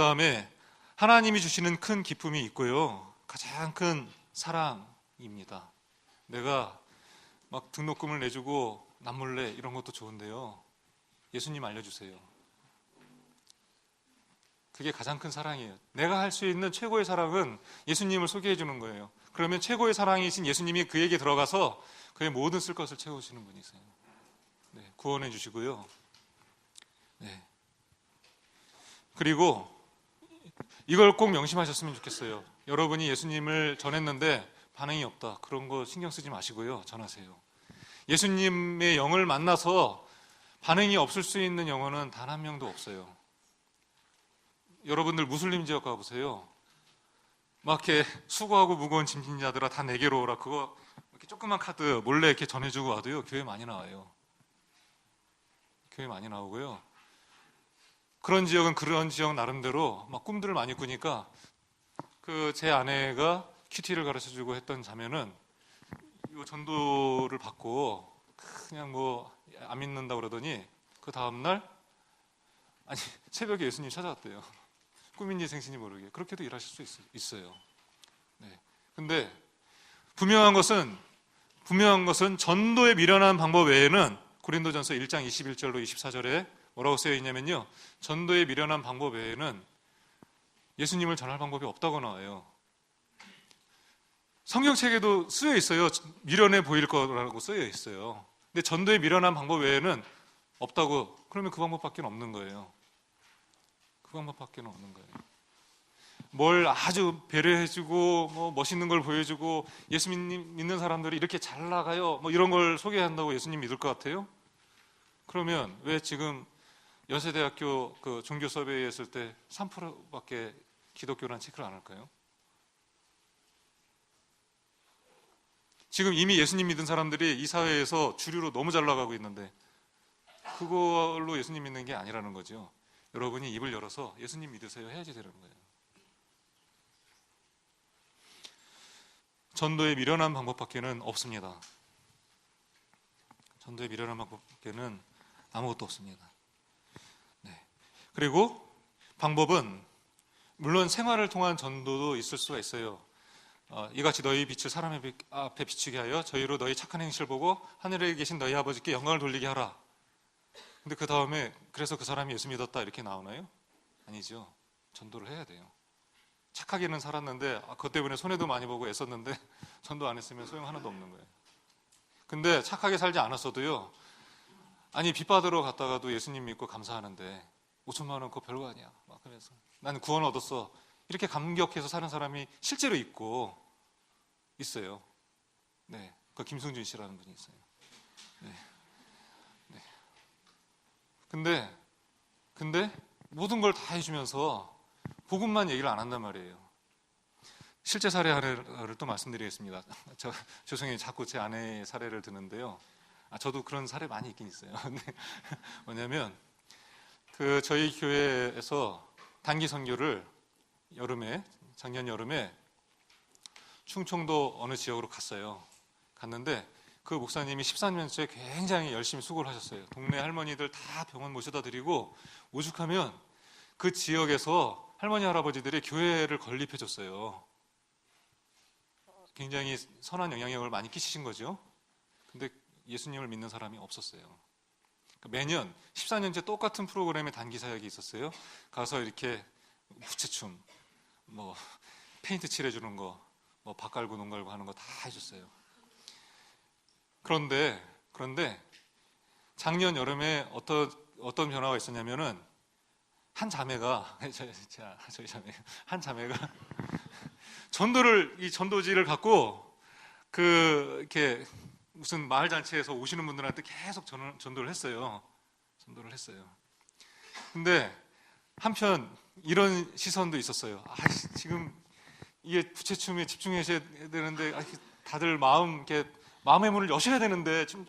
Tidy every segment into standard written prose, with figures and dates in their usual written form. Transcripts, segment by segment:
다음에 하나님이 주시는 큰 기쁨이 있고요. 가장 큰 사랑입니다. 내가 막 등록금을 내주고 남몰래 이런 것도 좋은데요. 예수님 알려주세요. 그게 가장 큰 사랑이에요. 내가 할 수 있는 최고의 사랑은 예수님을 소개해 주는 거예요. 그러면 최고의 사랑이신 예수님이 그에게 들어가서 그의 모든 쓸 것을 채우시는 분이세요. 네, 구원해 주시고요. 네. 그리고 이걸 꼭 명심하셨으면 좋겠어요. 여러분이 예수님을 전했는데 반응이 없다. 그런 거 신경 쓰지 마시고요. 전하세요. 예수님의 영을 만나서 반응이 없을 수 있는 영혼은 단 한 명도 없어요. 여러분들 무슬림 지역 가보세요. 막 이렇게 수고하고 무거운 짐진자들아 다 내게로 오라. 그거 이렇게 조그만 카드 몰래 이렇게 전해주고 와도요. 교회 많이 나와요. 교회 많이 나오고요. 그런 지역은 그런 지역 나름대로 막 꿈들을 많이 꾸니까 그 제 아내가 큐티를 가르쳐주고 했던 자매는 이 전도를 받고 그냥 뭐 안 믿는다 그러더니 그 다음날 아니 새벽에 예수님 찾아왔대요. 꿈인지 생신이 모르게. 그렇게도 일하실 수 있어요. 네. 근데 분명한 것은 전도에 미련한 방법 외에는 고린도전서 1장 21절로 24절에 뭐라고 쓰여 있냐면요. 전도에 미련한 방법 외에는 예수님을 전할 방법이 없다고 나와요. 성경책에도 쓰여 있어요. 미련해 보일 거라고 쓰여 있어요. 근데 전도에 미련한 방법 외에는 없다고. 그러면 그 방법밖에 없는 거예요. 그 방법밖에 없는 거예요. 뭘 아주 배려해주고 뭐 멋있는 걸 보여주고 예수님 믿는 사람들이 이렇게 잘 나가요. 뭐 이런 걸 소개한다고 예수님 믿을 것 같아요? 그러면 왜 지금 연세대학교 그 종교 서베이 했을 때 3%밖에 기독교란 체크를 안 할까요? 지금 이미 예수님 믿은 사람들이 이 사회에서 주류로 너무 잘 나가고 있는데 그걸로 예수님 믿는 게 아니라는 거죠. 여러분이 입을 열어서 예수님 믿으세요 해야지 되는 거예요. 전도에 미련한 방법밖에는 없습니다. 전도에 미련한 방법밖에는 아무것도 없습니다. 네. 그리고 방법은 물론 생활을 통한 전도도 있을 수가 있어요. 이같이 너희 빛을 사람의 앞에 비추게 하여 저희로 너희 착한 행실을 보고 하늘에 계신 너희 아버지께 영광을 돌리게 하라. 근데 그 다음에 그래서 그 사람이 예수 믿었다 이렇게 나오나요? 아니죠. 전도를 해야 돼요. 착하게는 살았는데 그것 때문에 손해도 많이 보고 애썼는데 전도 안 했으면 소용 하나도 없는 거예요. 근데 착하게 살지 않았어도요. 아니 빚 받으러 갔다가도 예수님 믿고 감사하는데 5천만 원 그거 별거 아니야. 막 그래서 나는 구원 얻었어. 이렇게 감격해서 사는 사람이 실제로 있어요. 네, 그 김승준 씨라는 분이 있어요. 네, 네. 근데 모든 걸 다 해주면서 복음만 얘기를 안 한단 말이에요. 실제 사례 하나를 또 말씀드리겠습니다. 죄송해요. 자꾸 제 아내의 사례를 드는데요. 저도 그런 사례 많이 있긴 있어요. 뭐냐면 저희 교회에서 단기 선교를 작년 여름에 충청도 어느 지역으로 갔는데 그 목사님이 13년째 굉장히 열심히 수고를 하셨어요. 동네 할머니들 다 병원 모셔다 드리고 오죽하면 그 지역에서 할머니 할아버지들이 교회를 건립해 줬어요. 굉장히 선한 영향력을 많이 끼치신 거죠. 근데 예수님을 믿는 사람이 없었어요. 매년 14년째 똑같은 프로그램의 단기 사역이 있었어요. 가서 이렇게 부채춤, 뭐 페인트 칠해주는 거, 뭐 밭 갈고 농 갈고 하는 거 다 해줬어요. 그런데 작년 여름에 어떤 변화가 있었냐면은 한 자매가 이 전도지를 갖고 이렇게 무슨 마을 잔치에서 오시는 분들한테 계속 전도를 했어요. 근데 한편 이런 시선도 있었어요. 지금 이게 부채춤에 집중하셔야 되는데 다들 마음의 문을 여셔야 되는데 좀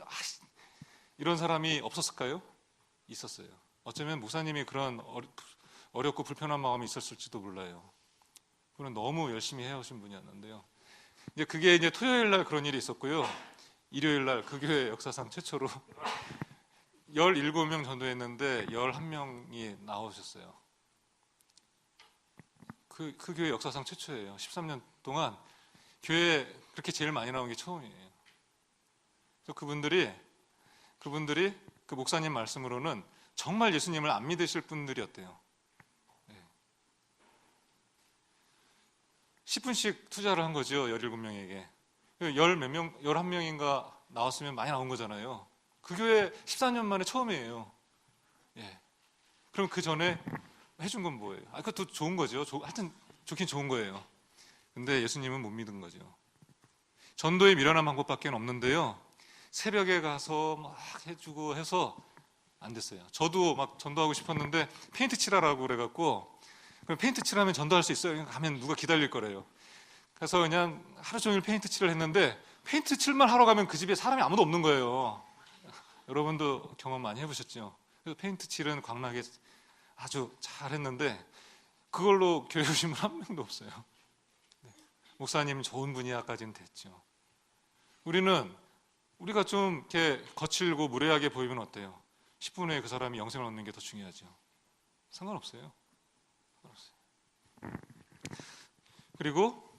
이런 사람이 없었을까요? 있었어요. 어쩌면 목사님이 그런 어렵고 불편한 마음이 있었을지도 몰라요. 그는 너무 열심히 해오신 분이었는데요. 그게 토요일 날 그런 일이 있었고요. 일요일 날 그 교회 역사상 최초로 17명 전도했는데 11명이 나오셨어요. 그 교회 역사상 최초예요. 13년 동안 교회에 그렇게 제일 많이 나온 게 처음이에요. 그래서 그분들이 그 목사님 말씀으로는 정말 예수님을 안 믿으실 분들이었대요. 10분씩 투자를 한 거죠. 17명에게. 11명인가 나왔으면 많이 나온 거잖아요. 그 교회 14년 만에 처음이에요. 그럼 그 전에 해준 건 뭐예요? 그것도 좋은 거죠. 하여튼 좋긴 좋은 거예요. 근데 예수님은 못 믿은 거죠. 전도에 미련한 방법밖에 없는데요. 새벽에 가서 막 해주고 해서 안 됐어요. 저도 막 전도하고 싶었는데 페인트 칠하라고 그래갖고, 그럼 페인트 칠하면 전도할 수 있어요? 가면 누가 기다릴 거래요. 그래서 그냥 하루 종일 페인트 칠을 했는데, 페인트 칠만 하러 가면 그 집에 사람이 아무도 없는 거예요. 여러분도 경험 많이 해보셨죠? 그래서 페인트 칠은 광나게 아주 잘 했는데 그걸로 교회 오신 분 한 명도 없어요. 목사님 좋은 분이야까지는 됐죠. 우리가 좀 이렇게 거칠고 무례하게 보이면 어때요? 10분 후에 그 사람이 영생을 얻는 게 더 중요하죠. 상관없어요. 그리고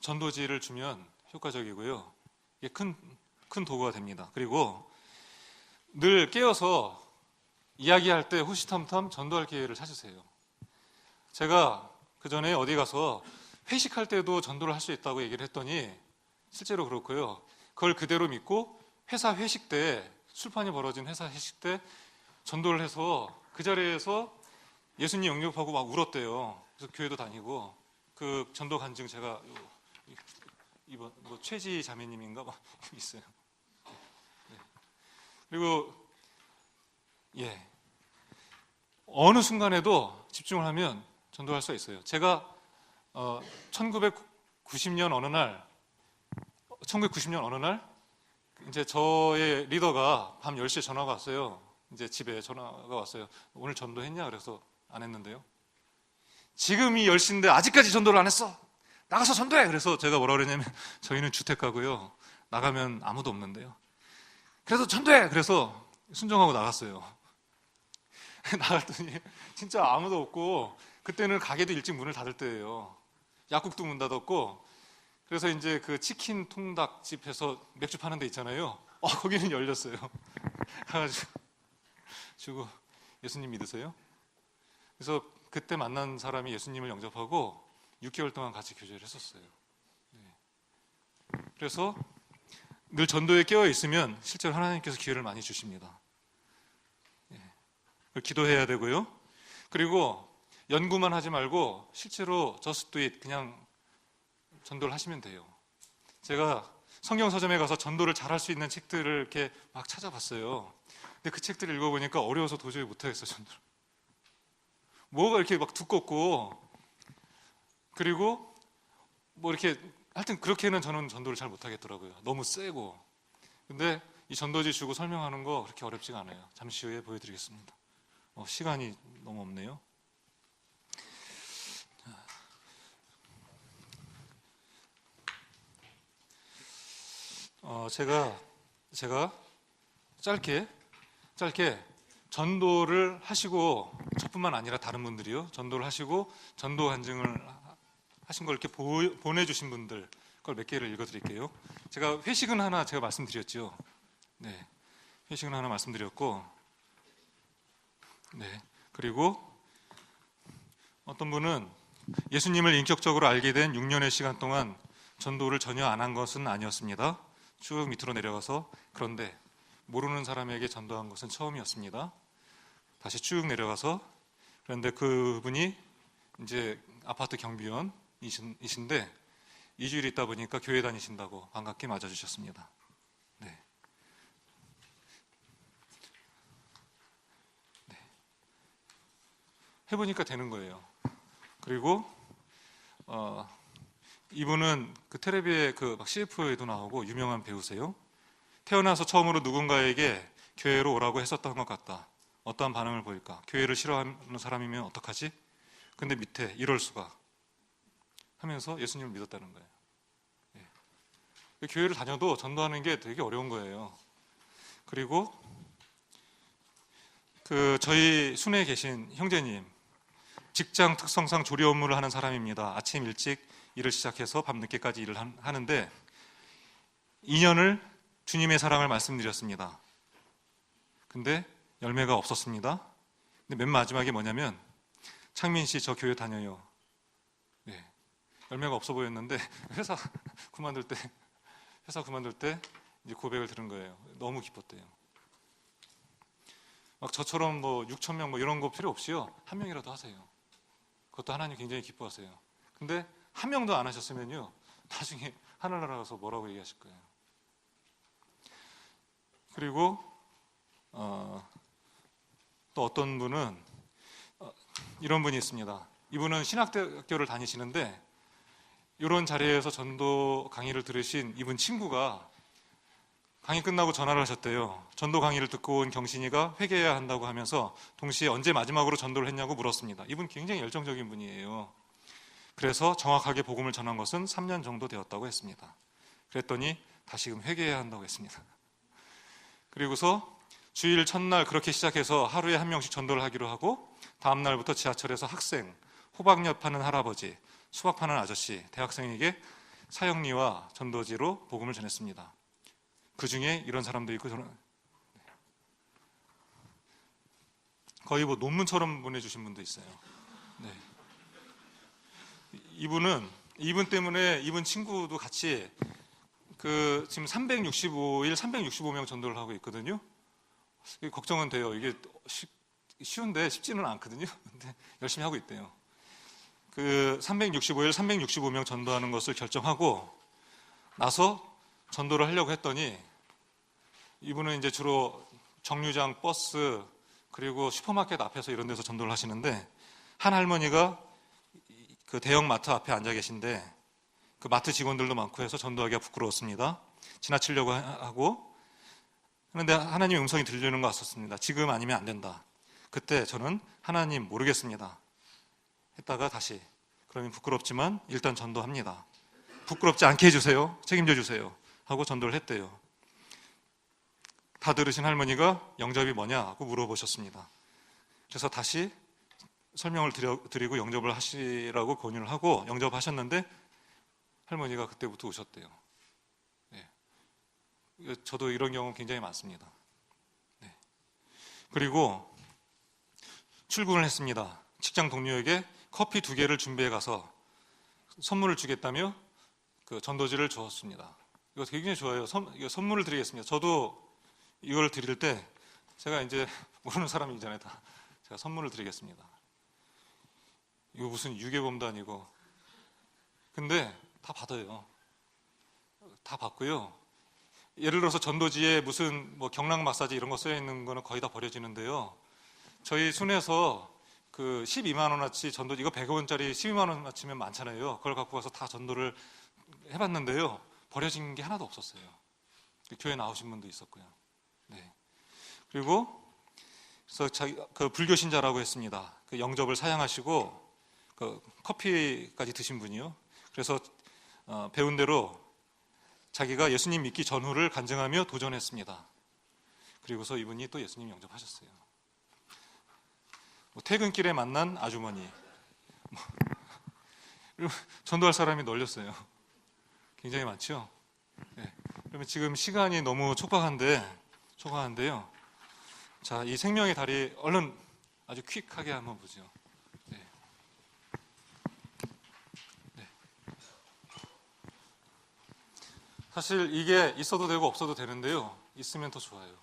전도지를 주면 효과적이고요. 이게 큰 도구가 됩니다. 그리고 늘 깨어서 이야기할 때 호시탐탐 전도할 기회를 찾으세요. 제가 그 전에 어디 가서 회식할 때도 전도를 할 수 있다고 얘기를 했더니 실제로 그렇고요. 그걸 그대로 믿고 회사 회식 때, 술판이 벌어진 회사 회식 때 전도를 해서 그 자리에서 예수님 영접하고 막 울었대요. 그래서 교회도 다니고, 그 전도 간증 제가 이번 최지 자매님인가 막 있어요. 그리고 어느 순간에도 집중을 하면 전도할 수가 있어요. 제가 1990년 어느 날 이제 저의 리더가 밤 10시에 전화가 왔어요. 이제 집에 전화가 왔어요. 오늘 전도했냐? 그래서 안 했는데요. 지금이 10시인데 아직까지 전도를 안 했어. 나가서 전도해. 그래서 제가 뭐라 그랬냐면, 저희는 주택가고요. 나가면 아무도 없는데요. 그래서 전도해. 그래서 순종하고 나갔어요. 나갔더니 진짜 아무도 없고, 그때는 가게도 일찍 문을 닫을 때예요. 약국도 문 닫았고, 그래서 이제 그 치킨 통닭집에서 맥주 파는 데 있잖아요. 거기는 열렸어요. 가가지고 주고, 예수님 믿으세요? 그래서 그때 만난 사람이 예수님을 영접하고 6개월 동안 같이 교제를 했었어요. 그래서 늘 전도에 깨어 있으면 실제로 하나님께서 기회를 많이 주십니다. 기도해야 되고요. 그리고 연구만 하지 말고 실제로 just do it, 그냥 전도를 하시면 돼요. 제가 성경 서점에 가서 전도를 잘할 수 있는 책들을 이렇게 막 찾아봤어요. 근데 그 책들을 읽어보니까 어려워서 도저히 못하겠어요, 전도를. 뭐가 이렇게 막 두껍고, 그리고 뭐 이렇게 하여튼 그렇게는 저는 전도를 잘 못하겠더라고요. 너무 세고. 근데 이 전도지 주고 설명하는 거 그렇게 어렵지가 않아요. 잠시 후에 보여드리겠습니다. 시간이 너무 없네요. 제가 짧게 전도를 하시고, 저뿐만 아니라 다른 분들이요, 전도를 하시고 전도 간증을 하신 걸 이렇게 보내주신 분들 걸 몇 개를 읽어드릴게요. 제가 회식은 하나 제가 말씀드렸죠. 회식은 하나 말씀드렸고, 그리고 어떤 분은 예수님을 인격적으로 알게 된 6년의 시간 동안 전도를 전혀 안 한 것은 아니었습니다. 쭉 밑으로 내려가서, 그런데 모르는 사람에게 전도한 것은 처음이었습니다. 다시 쭉 내려가서, 그런데 그분이 이제 아파트 경비원이신데 2주일 있다 보니까 교회 다니신다고 반갑게 맞아주셨습니다. 해보니까 되는 거예요. 그리고 이분은 그 텔레비에 막 CF에도 나오고 유명한 배우세요. 태어나서 처음으로 누군가에게 교회로 오라고 했었던 것 같다. 어떠한 반응을 보일까? 교회를 싫어하는 사람이면 어떡하지? 근데 밑에 이럴 수가 하면서 예수님을 믿었다는 거예요. 교회를 다녀도 전도하는 게 되게 어려운 거예요. 그리고 저희 순회에 계신 형제님, 직장 특성상 조리 업무를 하는 사람입니다. 아침 일찍 일을 시작해서 밤늦게까지 일을 하는데 2년을 주님의 사랑을 말씀드렸습니다. 근데 열매가 없었습니다. 근데 맨 마지막에 뭐냐면 창민 씨 저 교회 다녀요. 네. 열매가 없어 보였는데 회사 그만둘 때 이제 고백을 들은 거예요. 너무 기뻤대요. 막 저처럼 뭐 6천 명 뭐 이런 거 필요 없이요. 한 명이라도 하세요. 그것도 하나님 굉장히 기뻐하세요. 근데 한 명도 안 하셨으면요. 나중에 하늘나라 가서 뭐라고 얘기하실 거예요. 그리고 또 어떤 분은 이런 분이 있습니다. 이분은 신학대학교를 다니시는데 이런 자리에서 전도 강의를 들으신 이분 친구가 강의 끝나고 전화를 하셨대요. 전도 강의를 듣고 온 경신이가 회개해야 한다고 하면서 동시에 언제 마지막으로 전도를 했냐고 물었습니다. 이분 굉장히 열정적인 분이에요. 그래서 정확하게 복음을 전한 것은 3년 정도 되었다고 했습니다. 그랬더니 다시금 회개해야 한다고 했습니다. 그리고서 주일 첫날 그렇게 시작해서 하루에 한 명씩 전도를 하기로 하고 다음 날부터 지하철에서 학생, 호박엿 파는 할아버지, 수박 파는 아저씨, 대학생에게 사형리와 전도지로 복음을 전했습니다. 그 중에 이런 사람도 있고 저는 거의 뭐 논문처럼 보내주신 분도 있어요. 네. 이분 때문에 이분 친구도 같이 지금 365일 365명 전도를 하고 있거든요. 걱정은 돼요. 이게 쉬운데 쉽지는 않거든요. 근데 열심히 하고 있대요. 365일 365명 전도하는 것을 결정하고 나서 전도를 하려고 했더니 이분은 이제 주로 정류장, 버스 그리고 슈퍼마켓 앞에서 이런 데서 전도를 하시는데 한 할머니가 그 대형 마트 앞에 앉아 계신데 그 마트 직원들도 많고 해서 전도하기가 부끄러웠습니다. 지나치려고 하고 그런데 하나님의 음성이 들리는 것 같았습니다. 지금 아니면 안 된다. 그때 저는 하나님 모르겠습니다 했다가 다시 그러면 부끄럽지만 일단 전도합니다. 부끄럽지 않게 해주세요. 책임져 주세요. 하고 전도를 했대요. 다 들으신 할머니가 영접이 뭐냐고 물어보셨습니다. 그래서 다시 설명을 드리고 영접을 하시라고 권유를 하고 영접하셨는데 할머니가 그때부터 우셨대요. 네. 저도 이런 경우 굉장히 많습니다. 네. 그리고 출근을 했습니다. 직장 동료에게 커피 2개를 준비해 가서 선물을 주겠다며 그 전도지를 주었습니다. 이거 굉장히 좋아요. 선물을 드리겠습니다. 저도 이걸 드릴 때 제가 이제 모르는 사람이잖아요. 다 제가 선물을 드리겠습니다. 이거 무슨 유괴범도 아니고 근데 다 받아요. 다 받고요. 예를 들어서 전도지에 무슨 뭐 경락 마사지 이런 거 쓰여 있는 거는 거의 다 버려지는데요. 저희 순에서 그 12만 원어치 전도지 이거 100원짜리 12만 원어치면 많잖아요. 그걸 갖고 가서 다 전도를 해봤는데요. 버려진 게 하나도 없었어요. 교회 나오신 분도 있었고요. 네. 그리고 그래서 그 불교 신자라고 했습니다. 그 영접을 사양하시고 그 커피까지 드신 분이요. 그래서 배운 대로 자기가 예수님 믿기 전후를 간증하며 도전했습니다. 그리고서 이분이 또 예수님 영접하셨어요. 퇴근길에 만난 아주머니 전도할 사람이 널렸어요. 굉장히 많죠. 네. 그러면 지금 시간이 너무 촉박한데요. 자, 이 생명의 다리 얼른 아주 퀵하게 한번 보죠. 네. 네. 사실 이게 있어도 되고 없어도 되는데요. 있으면 더 좋아요.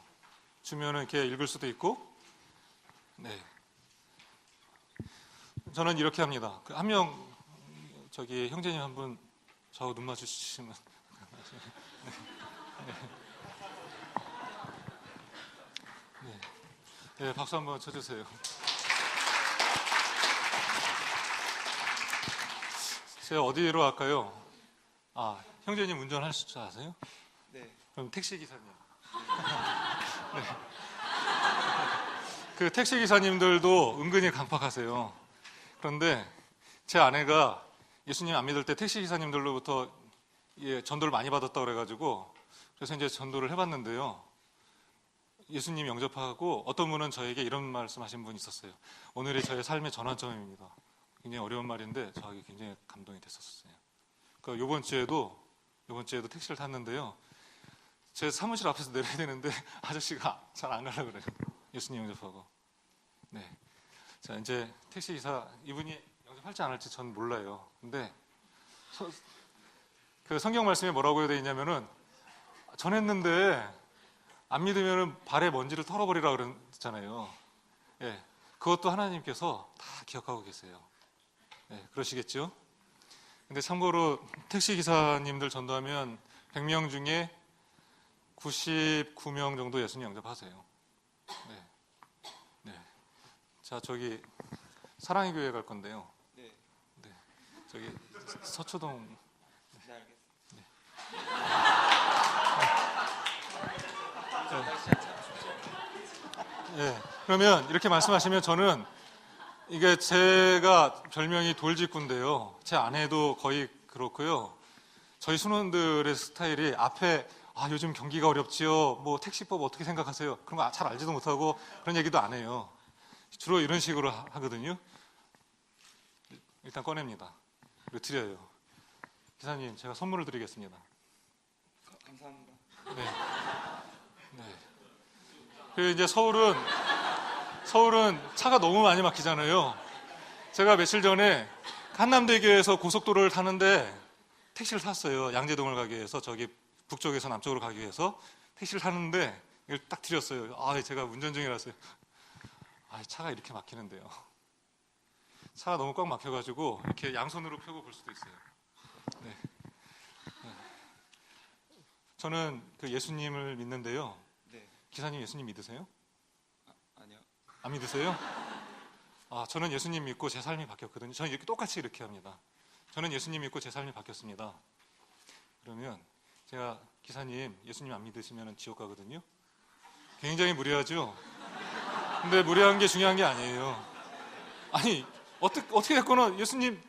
주면은 이렇게 읽을 수도 있고, 네. 저는 이렇게 합니다. 한 명 저기 형제님 한 분 저하고 눈 마주치시면 네. 네, 박수 한번 쳐주세요. 제가 어디로 갈까요? 아, 형제님 운전할 줄 아세요? 네. 그럼 택시 기사님. 네. 그 택시 기사님들도 은근히 강팍하세요. 그런데 제 아내가 예수님 안 믿을 때 택시 기사님들로부터 전도를 많이 받았다고 그래가지고 그래서 이제 전도를 해봤는데요. 예수님 영접하고 어떤 분은 저에게 이런 말씀하신 분이 있었어요. 오늘이 저의 삶의 전환점입니다. 굉장히 어려운 말인데 저에게 굉장히 감동이 됐었어요. 그러니까 이번 주에도 택시를 탔는데요. 제 사무실 앞에서 내려야 되는데 아저씨가 잘 안 가려고 그래요. 예수님 영접하고. 네. 자, 이제 택시 기사 이분이 영접할지 안 할지 전 몰라요. 근데 그 성경 말씀에 뭐라고 되어 있냐면은 전했는데 안 믿으면은 발에 먼지를 털어버리라 그랬잖아요. 예. 그것도 하나님께서 다 기억하고 계세요. 예, 그러시겠죠? 근데 참고로 택시 기사님들 전도하면 100명 중에 99명 정도 예수님 영접하세요. 네. 네. 자, 저기 사랑의 교회 갈 건데요. 네. 네. 저기 서초동. 네, 알겠습니다. 네. 날씨가 참 춥죠? 네. 그러면 이렇게 말씀하시면 저는 이게 제가 별명이 돌직구인데요. 제 아내도 거의 그렇고요. 저희 순원들의 스타일이 앞에 요즘 경기가 어렵지요. 뭐 택시법 어떻게 생각하세요? 그런 거 잘 알지도 못하고 그런 얘기도 안 해요. 주로 이런 식으로 하거든요. 일단 꺼냅니다. 그리고 드려요. 기사님, 제가 선물을 드리겠습니다. 감사합니다. 네. 네. 그리고 이제 서울은 차가 너무 많이 막히잖아요. 제가 며칠 전에 한남대교에서 고속도로를 타는데 택시를 탔어요. 양재동을 가기 위해서, 저기 북쪽에서 남쪽으로 가기 위해서 택시를 탔는데 이걸 딱 드렸어요. 제가 운전 중이라서요. 차가 이렇게 막히는데요. 차가 너무 꽉 막혀가지고 이렇게 양손으로 펴고 볼 수도 있어요. 네. 네. 저는 그 예수님을 믿는데요. 네. 기사님 예수님 믿으세요? 아니요. 안 믿으세요? 저는 예수님 믿고 제 삶이 바뀌었거든요. 저는 이렇게 똑같이 이렇게 합니다. 저는 예수님 믿고 제 삶이 바뀌었습니다. 그러면 제가 기사님 예수님 안 믿으시면 지옥 가거든요. 굉장히 무례하죠? 근데 무례한 게 중요한 게 아니에요. 아니 어떻게 됐거나 예수님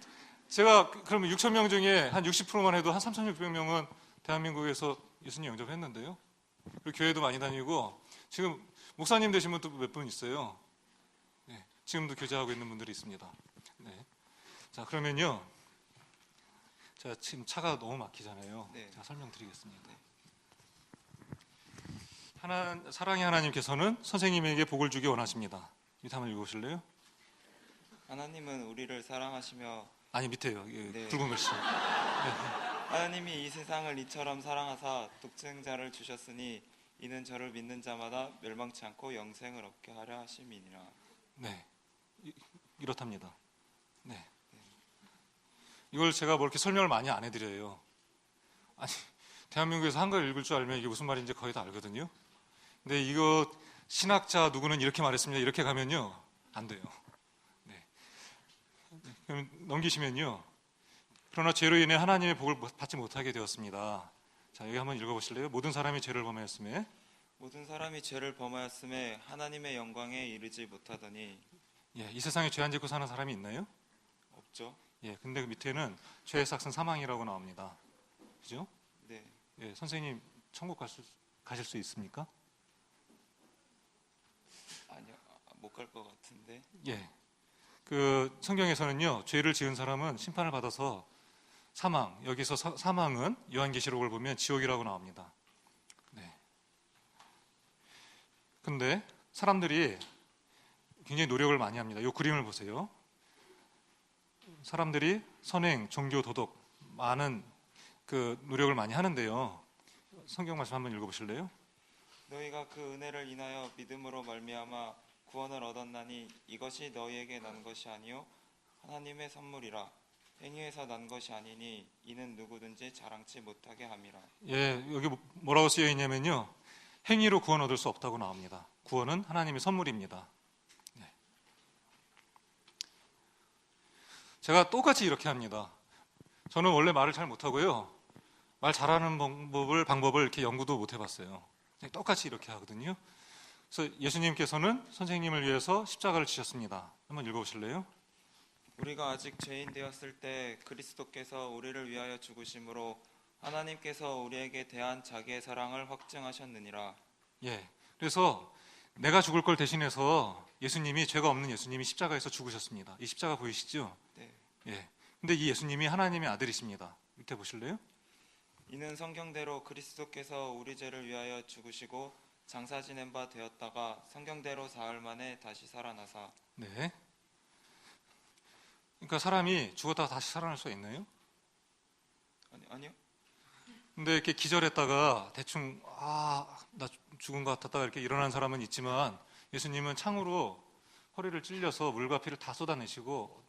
제가 그러면 6천 명 중에 한 60%만 해도 한 3,600명은 대한민국에서 예수님 영접했는데요. 그리고 교회도 많이 다니고 지금 목사님 되신 분도 몇 분 있어요. 네, 지금도 교제하고 있는 분들이 있습니다. 네. 자, 그러면요. 제가 지금 차가 너무 막히잖아요. 네. 제가 설명드리겠습니다. 사랑의 하나님께서는 선생님에게 복을 주기 원하십니다. 밑에 한번 읽어보실래요? 하나님은 우리를 사랑하시며 아니 밑에요. 네. 굵은 글씨. 네. 하나님이 이 세상을 이처럼 사랑하사 독생자를 주셨으니 이는 저를 믿는 자마다 멸망치 않고 영생을 얻게 하려 하심이니라. 네. 이렇답니다. 네. 이걸 제가 뭐 이렇게 설명을 많이 안 해드려요. 아니, 대한민국에서 한글 읽을 줄 알면 이게 무슨 말인지 거의 다 알거든요. 근데 이거 신학자 누구는 이렇게 말했습니다. 이렇게 가면요. 안 돼요. 네. 그럼 넘기시면요. 그러나 죄로 인해 하나님의 복을 받지 못하게 되었습니다. 자, 여기 한번 읽어보실래요? 모든 사람이 죄를 범하였음에 모든 사람이 죄를 범하였음에 하나님의 영광에 이르지 못하더니 이 세상에 죄 안 짓고 사는 사람이 있나요? 없죠. 근데 그 밑에는 죄의 삭은 사망이라고 나옵니다. 그죠? 네. 선생님 천국 가실 수 있습니까? 아니요. 못 갈 것 같은데. 그 성경에서는요. 죄를 지은 사람은 심판을 받아서 사망, 여기서 사망은 요한계시록을 보면 지옥이라고 나옵니다. 네. 근데 사람들이 굉장히 노력을 많이 합니다. 이 그림을 보세요. 사람들이 선행, 종교, 도덕 많은 그 노력을 많이 하는데요. 성경 말씀 한번 읽어보실래요? 너희가 그 은혜를 인하여 믿음으로 말미암아 구원을 얻었나니 이것이 너희에게 난 것이 아니요 하나님의 선물이라. 행위에서 난 것이 아니니 이는 누구든지 자랑치 못하게 함이라. 여기 뭐라고 쓰여 있냐면요. 행위로 구원 얻을 수 없다고 나옵니다. 구원은 하나님의 선물입니다. 네. 제가 똑같이 이렇게 합니다. 저는 원래 말을 잘 못하고요. 말 잘하는 방법을 이렇게 연구도 못 해봤어요. 똑같이 이렇게 하거든요. 그래서 예수님께서는 선생님을 위해서 십자가를 지셨습니다. 한번 읽어보실래요? 우리가 아직 죄인 되었을 때 그리스도께서 우리를 위하여 죽으심으로 하나님께서 우리에게 대한 자기의 사랑을 확증하셨느니라. 그래서 내가 죽을 걸 대신해서 예수님이, 죄가 없는 예수님이 십자가에서 죽으셨습니다. 이 십자가 보이시죠? 네. 예. 근데 이 예수님이 하나님의 아들이십니다. 밑에 보실래요? 이는 성경대로 그리스도께서 우리 죄를 위하여 죽으시고 장사 지낸 바 되었다가 성경대로 사흘 만에 다시 살아나사. 네. 그러니까 사람이 죽었다가 다시 살아날 수가 있나요? 아니요. 근데 이렇게 기절했다가 대충 나 죽은 것 같았다가 이렇게 일어난 사람은 있지만 예수님은 창으로 허리를 찔려서 물과 피를 다 쏟아내시고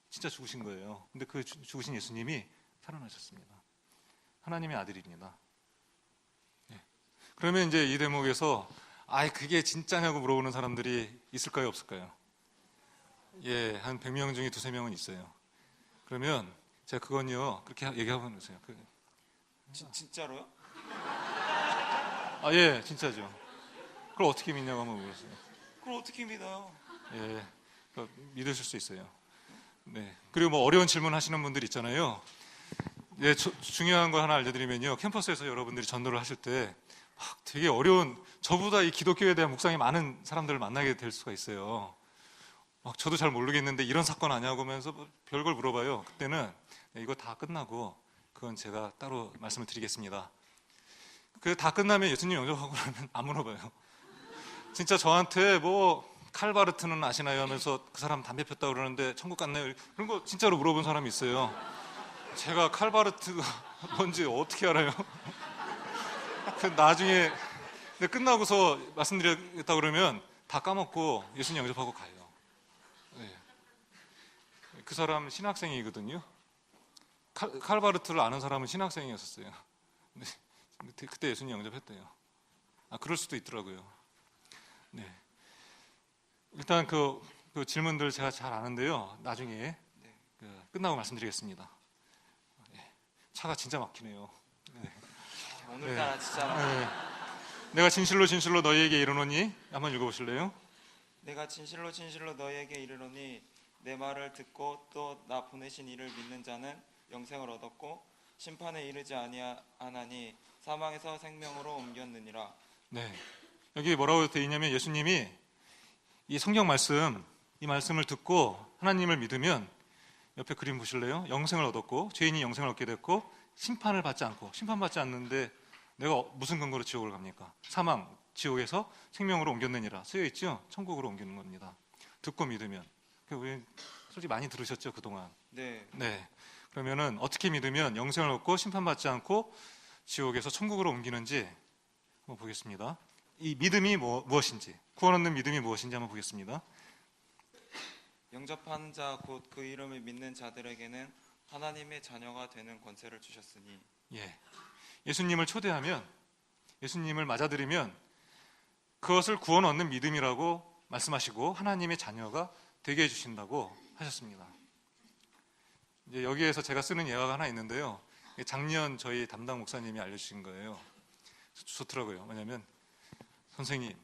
진짜 죽으신 거예요. 근데 그 죽으신 예수님이 살아나셨습니다. 하나님의 아들입니다. 예. 그러면 이제 이 대목에서 그게 진짜냐고 물어보는 사람들이 있을까요, 없을까요? 예, 한 100명 중에 2~3명은 있어요. 그러면 제가 그건요, 그렇게 얘기하고 있어요. 진짜로요? 예, 진짜죠. 그걸 어떻게 믿냐고 한번 물었어요. 그걸 어떻게 믿어요? 예, 믿으실 수 있어요. 네. 그리고 뭐 어려운 질문 하시는 분들 있잖아요. 예, 중요한 거 하나 알려드리면요. 캠퍼스에서 여러분들이 전도를 하실 때 막 되게 어려운, 저보다 이 기독교에 대한 묵상이 많은 사람들을 만나게 될 수가 있어요. 막 저도 잘 모르겠는데 이런 사건 아냐고 하면서 별걸 물어봐요. 그때는 이거 다 끝나고 그건 제가 따로 말씀을 드리겠습니다. 그 다 끝나면 예수님 영접하고 그러면 안 물어봐요. 진짜 저한테 뭐 칼바르트는 아시나요 하면서 그 사람 담배 폈다고 그러는데 천국 갔나요? 그런 거 진짜로 물어본 사람이 있어요. 제가 칼바르트가 뭔지 어떻게 알아요? 나중에 끝나고서 말씀드리겠다 그러면 다 까먹고 예수님 영접하고 가요. 네. 그 사람 신학생이거든요. 칼바르트를 아는 사람은 신학생이었었어요. 네. 그때 예수님 영접했대요. 그럴 수도 있더라고요. 네. 일단 그 질문들 제가 잘 아는데요. 나중에 끝나고 말씀드리겠습니다. 네. 차가 진짜 막히네요. 네. 오늘따라 진짜 네. 내가 진실로 진실로 너희에게 이르노니 한번 읽어보실래요? 내가 진실로 진실로 너희에게 이르노니 내 말을 듣고 또 나 보내신 이를 믿는 자는 영생을 얻었고 심판에 이르지 아니하나니 사망에서 생명으로 옮겼느니라. 네. 여기 뭐라고 되어 있냐면 예수님이 이 성경 말씀, 이 말씀을 듣고 하나님을 믿으면 옆에 그림 보실래요? 영생을 얻었고 죄인이 영생을 얻게 됐고 심판을 받지 않고 심판받지 않는데 내가 무슨 근거로 지옥을 갑니까? 사망, 지옥에서 생명으로 옮겼느니라 쓰여 있죠? 천국으로 옮기는 겁니다. 듣고 믿으면. 우리 솔직히 많이 들으셨죠 그동안? 네. 네. 그러면은 어떻게 믿으면 영생을 얻고 심판받지 않고 지옥에서 천국으로 옮기는지 한번 보겠습니다. 이 믿음이 무엇인지, 구원 얻는 믿음이 무엇인지 한번 보겠습니다. 영접하는 자 곧 그 이름을 믿는 자들에게는 하나님의 자녀가 되는 권세를 주셨으니. 예. 예수님을 초대하면, 예수님을 맞아들이면 그것을 구원 얻는 믿음이라고 말씀하시고 하나님의 자녀가 되게 해주신다고 하셨습니다. 이제 여기에서 제가 쓰는 예화가 하나 있는데요. 작년 저희 담당 목사님이 알려주신 거예요. 좋더라고요. 뭐냐면 선생님,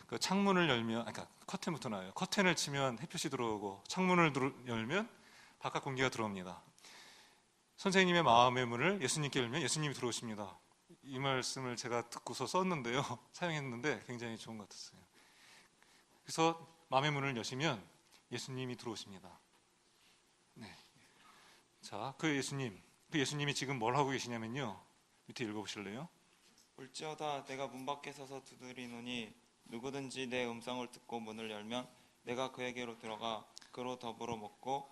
그 창문을 열면, 그러니까 커튼부터 나와요. 커튼을 치면 햇볕이 들어오고 창문을 열면 바깥 공기가 들어옵니다. 선생님의 마음의 문을 예수님께 열면 예수님이 들어오십니다. 이 말씀을 제가 듣고서 썼는데요. 사용했는데 굉장히 좋은 것 같았어요. 그래서 마음의 문을 여시면 예수님이 들어오십니다. 네. 자, 그 예수님이 지금 뭘 하고 계시냐면요. 밑에 읽어보실래요? 올지어다 내가 문 밖에 서서 두드리노니 누구든지 내 음성을 듣고 문을 열면 내가 그에게로 들어가 그로 더불어 먹고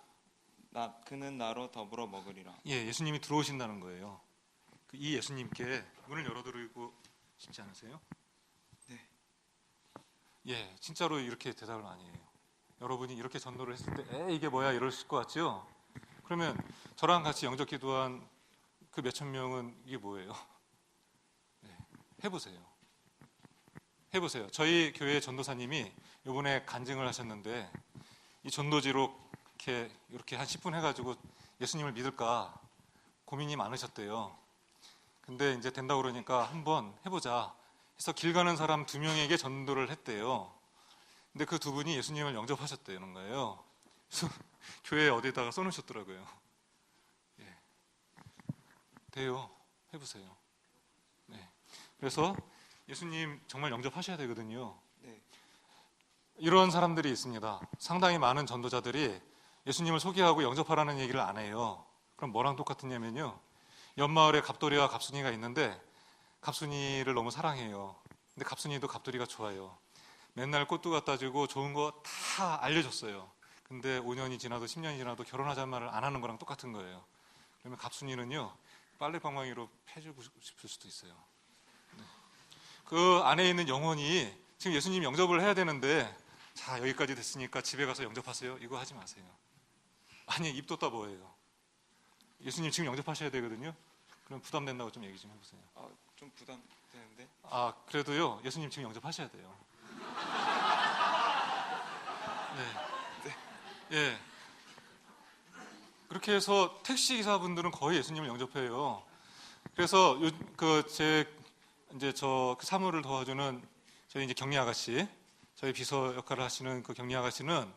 그는 나로 더불어 먹으리라. 예, 예수님이 들어오신다는 거예요. 이 예수님께 문을 열어드리고 싶지 않으세요? 네. 예, 진짜로 이렇게 대답을 많이 해요. 여러분이 이렇게 전도를 했을 때 이게 뭐야 이러실 것 같죠? 그러면 저랑 같이 영접 기도한 그 몇천 명은 이게 뭐예요? 네, 해보세요. 저희 교회 전도사님이 이번에 간증을 하셨는데 이 전도지로 이렇게 한 10분 해가지고 예수님을 믿을까 고민이 많으셨대요. 근데 이제 된다고 그러니까 한번 해보자 해서 길 가는 사람 2명에게 전도를 했대요. 근데 그 2분이 예수님을 영접하셨다는 거예요. 그래서 교회 어디다가 써놓으셨더라고요. 예. 돼요. 해보세요. 네. 그래서 예수님 정말 영접하셔야 되거든요. 네. 이런 사람들이 있습니다. 상당히 많은 전도자들이 예수님을 소개하고 영접하라는 얘기를 안 해요. 그럼 뭐랑 똑같으냐면요. 옆마을에 갑돌이와 갑순이가 있는데 갑순이를 너무 사랑해요. 근데 갑순이도 갑돌이가 좋아요. 맨날 꽃도 갖다 주고 좋은 거 다 알려줬어요. 근데 5년이 지나도 10년이 지나도 결혼하자는 말을 안 하는 거랑 똑같은 거예요. 그러면 갑순이는요, 빨래방망이로 패주고 싶을 수도 있어요. 네. 그 안에 있는 영혼이 지금 예수님 영접을 해야 되는데, 자, 여기까지 됐으니까 집에 가서 영접하세요. 이거 하지 마세요. 아니, 입 뒀다 뭐예요? 예수님 지금 영접하셔야 되거든요. 그럼 부담된다고 좀 얘기 좀 해보세요. 좀 부담되는데. 그래도요, 예수님 지금 영접하셔야 돼요. 네. 예. 그렇게 해서 택시 기사분들은 거의 예수님을 영접해요. 그래서 이제 그 사무를 도와주는 저희 이제 경리 아가씨, 저희 비서 역할을 하시는 그 경리 아가씨는,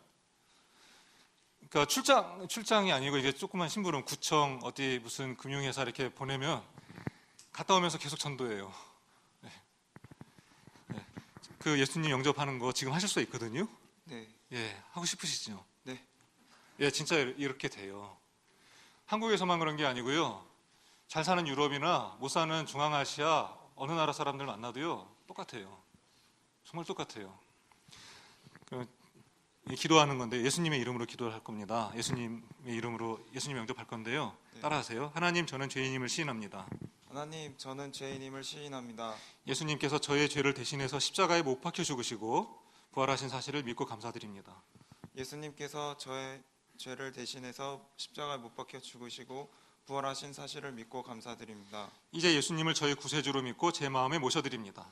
그러니까 출장이 아니고 이게 조그만 심부름, 구청 어디 무슨 금융회사 이렇게 보내면 갔다 오면서 계속 전도해요. 네. 네. 그 예수님 영접하는 거 지금 하실 수 있거든요. 네. 예, 하고 싶으시죠? 네. 예, 진짜 이렇게 돼요. 한국에서만 그런 게 아니고요. 잘 사는 유럽이나 못 사는 중앙아시아 어느 나라 사람들 만나도요. 똑같아요. 정말 똑같아요. 기도하는 건데 예수님의 이름으로 기도를 할 겁니다. 예수님의 이름으로 예수님 영접할 건데요. 네. 따라하세요. 하나님, 저는 죄인임을 시인합니다. 하나님, 저는 죄인임을 시인합니다. 예수님께서 저의 죄를 대신해서 십자가에 못 박혀 죽으시고 부활하신 사실을 믿고 감사드립니다. 예수님께서 저의 죄를 대신해서 십자가에 못 박혀 죽으시고 부활하신 사실을 믿고 감사드립니다. 이제 예수님을 저의 구세주로 믿고 제 마음에 모셔드립니다.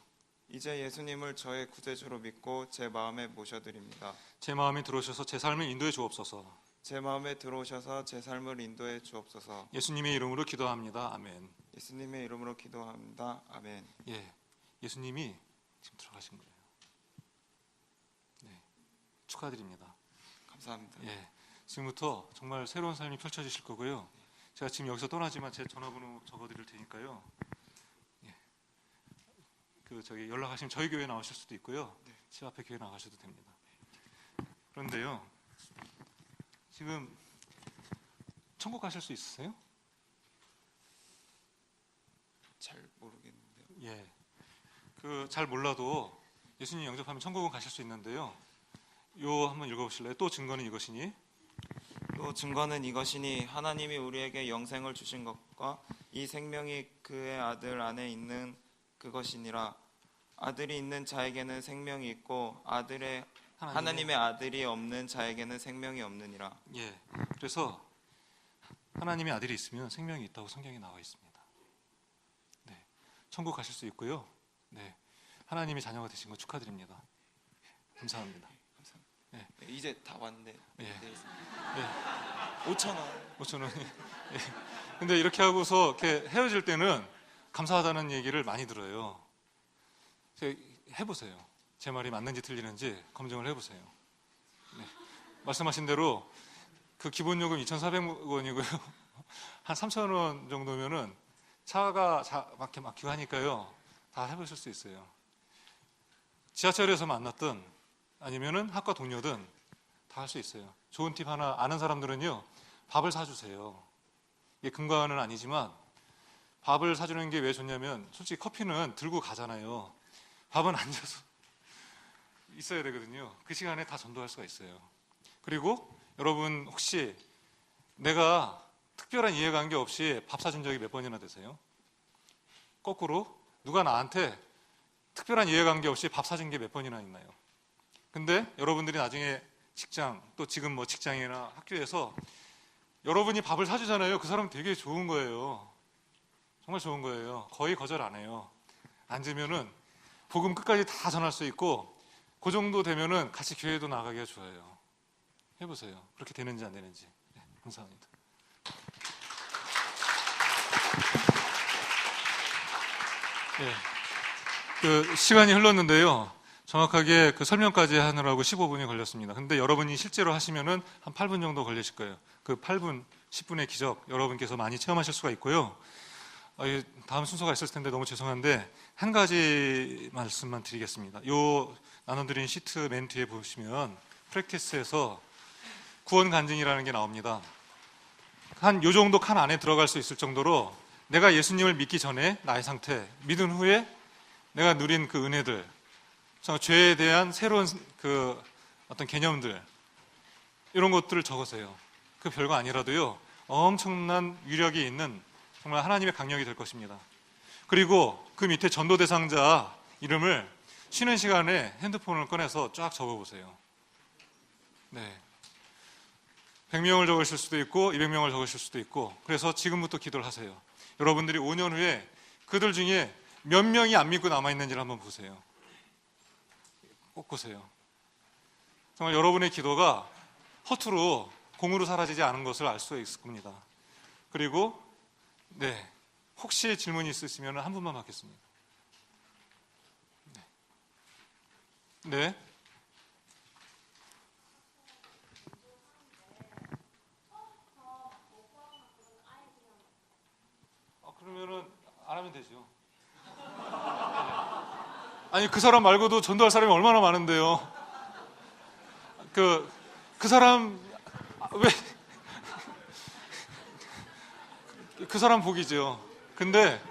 이제 예수님을 저의 구세주로 믿고 제 마음에 모셔드립니다. 제 마음에 들어오셔서 제 삶을 인도해 주옵소서. 제 마음에 들어오셔서 제 삶을 인도해 주옵소서. 예수님의 이름으로 기도합니다. 아멘. 예수님의 이름으로 기도합니다. 아멘. 예, 예수님이 지금 들어가신 거예요. 네, 축하드립니다. 감사합니다. 예, 지금부터 정말 새로운 삶이 펼쳐지실 거고요. 제가 지금 여기서 떠나지만 제 전화번호 적어드릴 테니까요. 예, 연락하시면 저희 교회 나오실 수도 있고요. 네. 집 앞에 교회 나가셔도 됩니다. 그런데요, 지금 천국 가실 수 있으세요? 잘 모르겠는데요. 예, 잘 몰라도 예수님 영접하면 천국은 가실 수 있는데요. 요 한번 읽어보실래요? 또 증거는 이것이니. 또 증거는 이것이니 하나님이 우리에게 영생을 주신 것과 이 생명이 그의 아들 안에 있는 그것이니라. 아들이 있는 자에게는 생명이 있고 하나님의 아들이 없는 자에게는 생명이 없느니라. 예, 그래서 하나님의 아들이 있으면 생명이 있다고 성경에 나와 있습니다. 네, 천국 가실 수 있고요. 네, 하나님의 자녀가 되신 거 축하드립니다. 감사합니다. 네, 이제 다 왔는데. 예. 네. 예. 5,000원. 5,000원. 예. 근데 이렇게 하고서 이렇게 헤어질 때는 감사하다는 얘기를 많이 들어요. 해보세요. 제 말이 맞는지 틀리는지 검증을 해보세요. 네. 말씀하신 대로 그 기본 요금 2,400원이고요. 한 3,000원 정도면은 차가 막히고 하니까요. 다 해보실 수 있어요. 지하철에서 만났든 아니면은 학과 동료든 다 할 수 있어요. 좋은 팁 하나 아는 사람들은요. 밥을 사주세요. 이게 금과은은 아니지만 밥을 사주는 게 왜 좋냐면 솔직히 커피는 들고 가잖아요. 밥은 앉아서 있어야 되거든요. 그 시간에 다 전도할 수가 있어요. 그리고 여러분 혹시 내가 특별한 이해관계 없이 밥 사준 적이 몇 번이나 되세요? 거꾸로 누가 나한테 특별한 이해관계 없이 밥 사준 게 몇 번이나 있나요? 근데 여러분들이 나중에 직장 또 지금 뭐 직장이나 학교에서 여러분이 밥을 사주잖아요. 그 사람은 되게 좋은 거예요. 정말 좋은 거예요. 거의 거절 안 해요. 앉으면은 복음 끝까지 다 전할 수 있고 그 정도 되면은 같이 교회도 나가기가 좋아요. 해보세요. 그렇게 되는지 안 되는지. 네, 감사합니다. 네, 시간이 흘렀는데요. 정확하게 설명까지 하느라고 15분이 걸렸습니다. 근데 여러분이 실제로 하시면은 한 8분 정도 걸리실 거예요. 그 8분, 10분의 기적 여러분께서 많이 체험하실 수가 있고요. 다음 순서가 있을 텐데 너무 죄송한데 한 가지 말씀만 드리겠습니다. 요 나눠드린 시트 맨 뒤에 보시면 프랙티스에서 구원 간증이라는 게 나옵니다. 한 요 정도 칸 안에 들어갈 수 있을 정도로 내가 예수님을 믿기 전에 나의 상태, 믿은 후에 내가 누린 그 은혜들, 죄에 대한 새로운 그 어떤 개념들, 이런 것들을 적으세요. 그 별거 아니라도요, 엄청난 위력이 있는 정말 하나님의 강력이 될 것입니다. 그리고 그 밑에 전도 대상자 이름을 쉬는 시간에 핸드폰을 꺼내서 쫙 적어보세요. 네. 100명을 적으실 수도 있고 200명을 적으실 수도 있고, 그래서 지금부터 기도를 하세요. 여러분들이 5년 후에 그들 중에 몇 명이 안 믿고 남아있는지를 한번 보세요. 꼭 보세요. 정말 여러분의 기도가 허투루 공으로 사라지지 않은 것을 알 수 있을 겁니다. 그리고 네, 혹시 질문이 있으시면 한 분만 받겠습니다. 네. 그러면은 안 하면 되죠. 아니, 그 사람 말고도 전도할 사람이 얼마나 많은데요. 그 사람 왜 그 사람 복이죠. 근데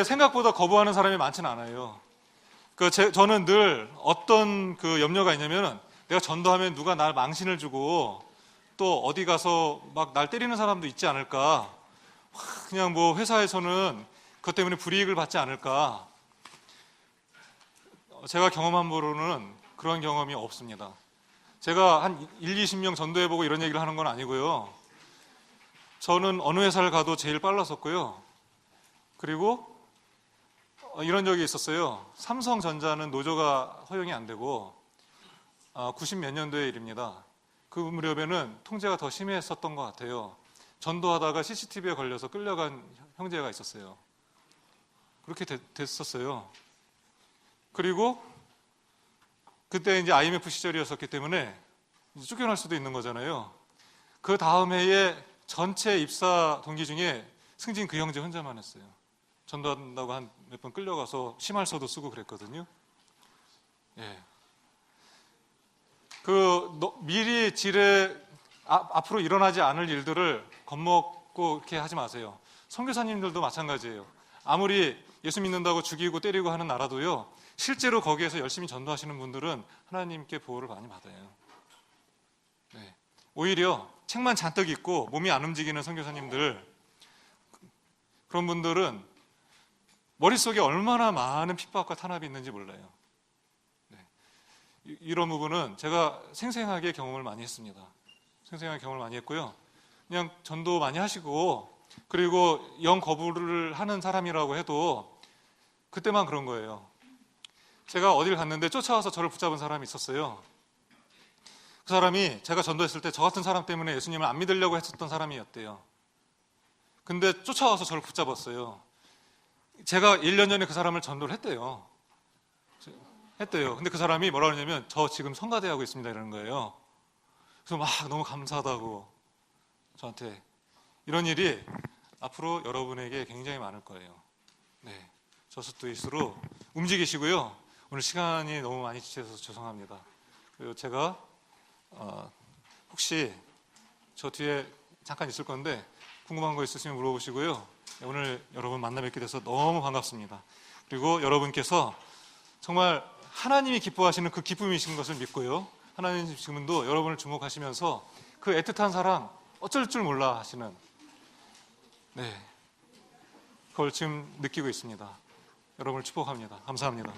생각보다 거부하는 사람이 많지는 않아요. 저는 늘 어떤 그 염려가 있냐면은 내가 전도하면 누가 날 망신을 주고 또 어디 가서 막 날 때리는 사람도 있지 않을까. 그냥 뭐 회사에서는 그것 때문에 불이익을 받지 않을까. 제가 경험한 바로는 그런 경험이 없습니다. 제가 한 20명 전도해보고 이런 얘기를 하는 건 아니고요. 저는 어느 회사를 가도 제일 빨랐었고요. 그리고 이런 적이 있었어요. 삼성전자는 노조가 허용이 안 되고 90 몇 년도의 일입니다. 그 무렵에는 통제가 더 심했었던 것 같아요. 전도하다가 CCTV에 걸려서 끌려간 형제가 있었어요. 그렇게 됐었어요. 그리고 그때 이제 IMF 시절이었었기 때문에 쫓겨날 수도 있는 거잖아요. 그 다음 해에 전체 입사 동기 중에 승진 그 형제 혼자만 했어요. 전도한다고 한 몇 번 끌려가서 심할서도 쓰고 그랬거든요. 예. 미리 앞으로 일어나지 않을 일들을 겁먹고 이렇게 하지 마세요. 선교사님들도 마찬가지예요. 아무리 예수 믿는다고 죽이고 때리고 하는 나라도요, 실제로 거기에서 열심히 전도하시는 분들은 하나님께 보호를 많이 받아요. 네. 오히려 책만 잔뜩 읽고 몸이 안 움직이는 선교사님들, 그런 분들은 머릿속에 얼마나 많은 핍박과 탄압이 있는지 몰라요. 네. 이런 부분은 제가 생생하게 경험을 많이 했습니다. 생생하게 경험을 많이 했고요. 그냥 전도 많이 하시고, 그리고 영 거부를 하는 사람이라고 해도 그때만 그런 거예요. 제가 어딜 갔는데 쫓아와서 저를 붙잡은 사람이 있었어요. 그 사람이 제가 전도했을 때 저 같은 사람 때문에 예수님을 안 믿으려고 했었던 사람이었대요. 근데 쫓아와서 저를 붙잡았어요. 제가 1년 전에 그 사람을 전도를 했대요. 근데 그 사람이 뭐라 그러냐면 저 지금 성가대하고 있습니다 이러는 거예요. 그래서 막 너무 감사하다고 저한테. 이런 일이 앞으로 여러분에게 굉장히 많을 거예요. 네, 저스트잇으로 움직이시고요. 오늘 시간이 너무 많이 지체해서 죄송합니다. 그리고 제가 혹시 저 뒤에 잠깐 있을 건데 궁금한 거 있으시면 물어보시고요. 오늘 여러분 만나 뵙게 돼서 너무 반갑습니다. 그리고 여러분께서 정말 하나님이 기뻐하시는 그 기쁨이신 것을 믿고요. 하나님 지금도 여러분을 주목하시면서 그 애틋한 사랑 어쩔 줄 몰라 하시는, 네, 그걸 지금 느끼고 있습니다. 여러분을 축복합니다. 감사합니다.